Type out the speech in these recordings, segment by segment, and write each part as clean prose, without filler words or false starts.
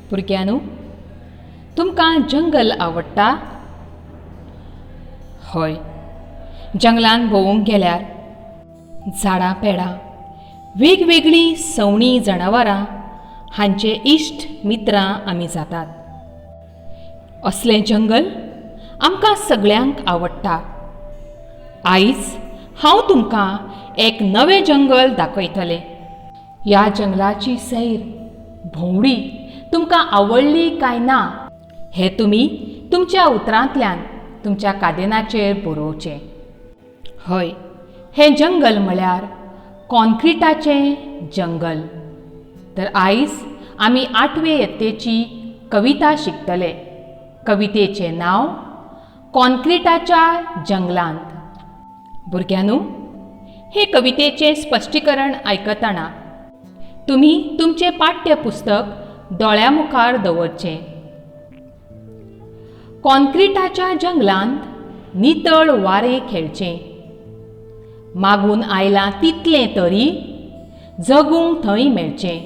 भुरग्यांनो, तुमकां जंगल आवडटा? हय, जंगलान भोंवूंक गेल्यार झाडां पेडां, वेगवेगळीं सवणीं जनावरां हांचे इश्ट मित्रां आमी जातात. असलें जंगल आमकां सगळ्यांक आवडटा. आयज हांव तुमकां एक नवें जंगल दाखयतलें. ह्या जंगलाची सैर भोंवडी तुमकां आवडली काय ना हें तुमी तुमच्या उतरांतल्यान तुमच्या कादेनाचेर बरोवचें. हय, हें जंगल म्हळ्यार कॉन्क्रिटाचें जंगल. तर आयज आमी 8वे यत्तेची कविता शिकतले. कवितेचें नांव कॉन्क्रिटाच्या जंगलांत. भुरग्यांनो, हे कवितेचें स्पश्टीकरण आयकतना तुमी तुमचें पाठ्यपुस्तक दोळ्या मुखार दवरचें. कॉन्क्रिटाच्या जंगलांत नितळ वारें खेळचें. मागून आयलां तितलें तरी जगूंक थंय मेळचें.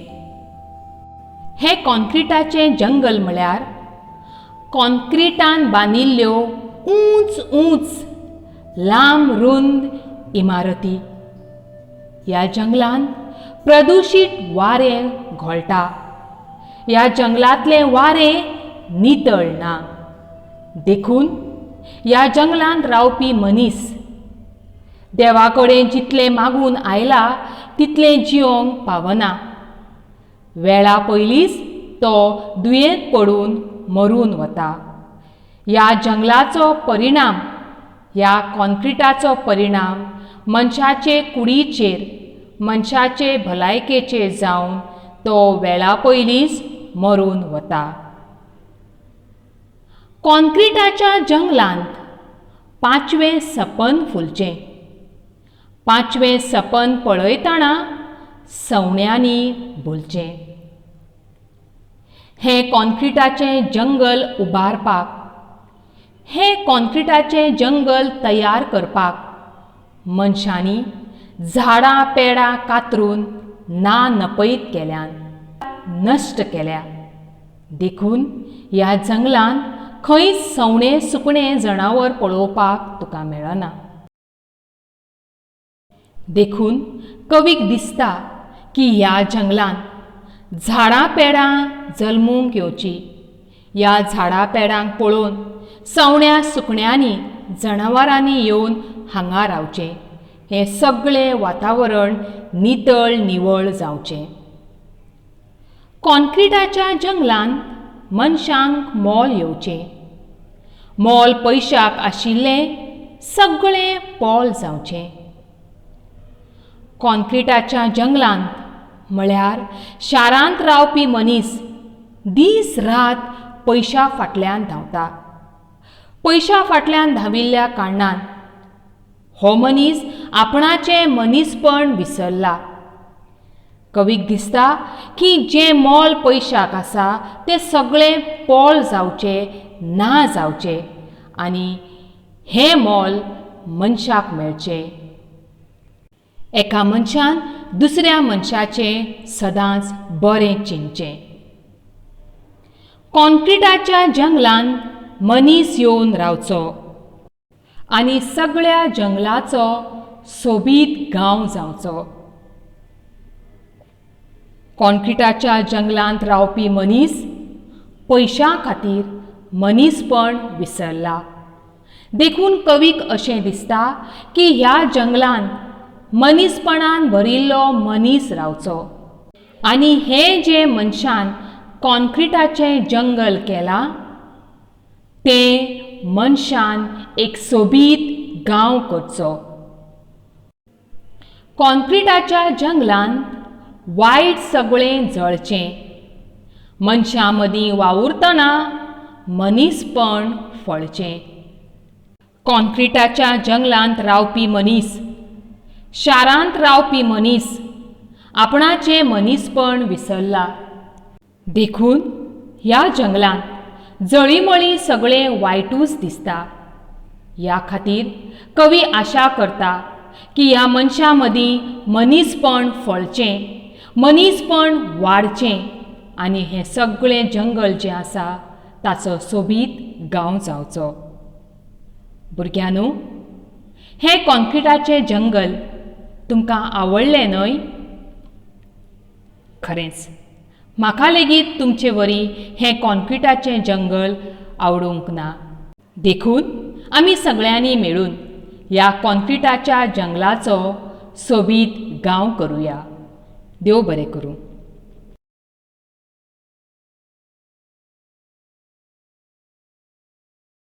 हें कॉन्क्रिटाचें जंगल म्हळ्यार कॉन्क्रिटान बांदिल्ल्यो ऊंच ऊंच लांब रुंद इमारती. ह्या जंगलांत प्रदुशीत वारें घोळटा. ह्या जंगलांतलें वारें नितळ ना. देखून ह्या जंगलांत रावपी मनीस देवा कडेन जितलें मागून आयला तितलें जियोंक पावना. वेळा पयलींच तो दुयेंत पडून मरून वता. ह्या जंगलाचो परिणाम, ह्या कॉन्क्रिटाचो परिणाम मनशाचे कुडीचेर, मनशाचे भलायकेचेर जावन तो वेळा पयलींच मरून वता. कॉन्क्रिटाच्या जंगलांत 5वें सपन फुलचें. 5वें सपन पळयतना सवण्यांनी भुलचें. हें कॉन्क्रिटाचें जंगल उबारपाक, हें कॉन्क्रिटाचें जंगल तयार करपाक मनशांनी झाडां पेडां कातरून ना नपयत केल्यान, नश्ट केल्या. देखून ह्या जंगलांत खंयच सवणें सुकणें जनावर पळोवपाक तुका मेळना. देखून कवीक दिसता की ह्या जंगलांत झाडां पेडां जल्मूंक येवचीं. ह्या झाडां पेडांक पळोवन सवण्या सुकण्यांनी जनावरांनी येवन हांगा रावचें. हें सगळें वातावरण नितळ निवळ जावचें. कॉन्क्रिटाच्या जंगलांत मनशांक मोल येवचें. मोल पयशाक आशिल्लें सगळें पोल जावचें. कॉन्क्रिटाच्या जंगलांत म्हळ्यार शारांत रावपी मनीस दीस रात पयशा फाटल्यान धांवता. पयशा फाटल्यान धांविल्ल्या कारणान हो मनीस आपणाचें मनीसपण विसरला. कवीक दिसता की जें मोल पयशाक आसा तें सगळें पोल जावचें, ना जावचें आनी हें मोल मनशाक मेळचें. एका मनशान दुसऱ्या मनशाचें सदांच बरें चिंतचें. कॉन्क्रिटाच्या जंगलांत मनीस येवन रावचो आनी सगळ्या जंगलाचो सोबीत गांव जावचो. कॉन्क्रिटाच्या जंगलांत रावपी मनीस पयशां खातीर मनीसपण विसरला. देखून कवीक अशें दिसता की ह्या जंगलांत मनीसपणान भरिल्लो मनीस रावचो आनी हें जें मनशान कॉन्क्रिटाचें जंगल केलां तें मनशान एक सोबीत गांव करचो. कॉन्क्रिटाच्या जंगलांत वायट सगळें जळचें. मनशां मदीं वावुरतना मनीसपण फळचें. कॉन्क्रिटाच्या जंगलांत रावपी मनीस, शारांत रावपी मनीस आपणाचें मनीसपण विसरला. देखून ह्या जंगलांत जळीमळी सगळें वायटूच दिसता. ह्या खातीर कवी आशा करता की ह्या मनशां मदीं मनीसपण फळचें, मनीसपण वाडचें आनी हें सगळें जंगल जें आसा ताचो सोबीत गांव जावचो. भुरग्यांनो, हें कॉन्क्रिटाचें जंगल तुमकां आवडलें न्हय? खरेंच म्हाका लेगीत तुमचे वरी हें कॉन्क्रिटाचें जंगल आवडूंक ना. देखून आमी सगळ्यांनी मेळून ह्या कॉन्क्रिटाच्या जंगलाचो सोबीत गांव करुया. देव बरें करूं.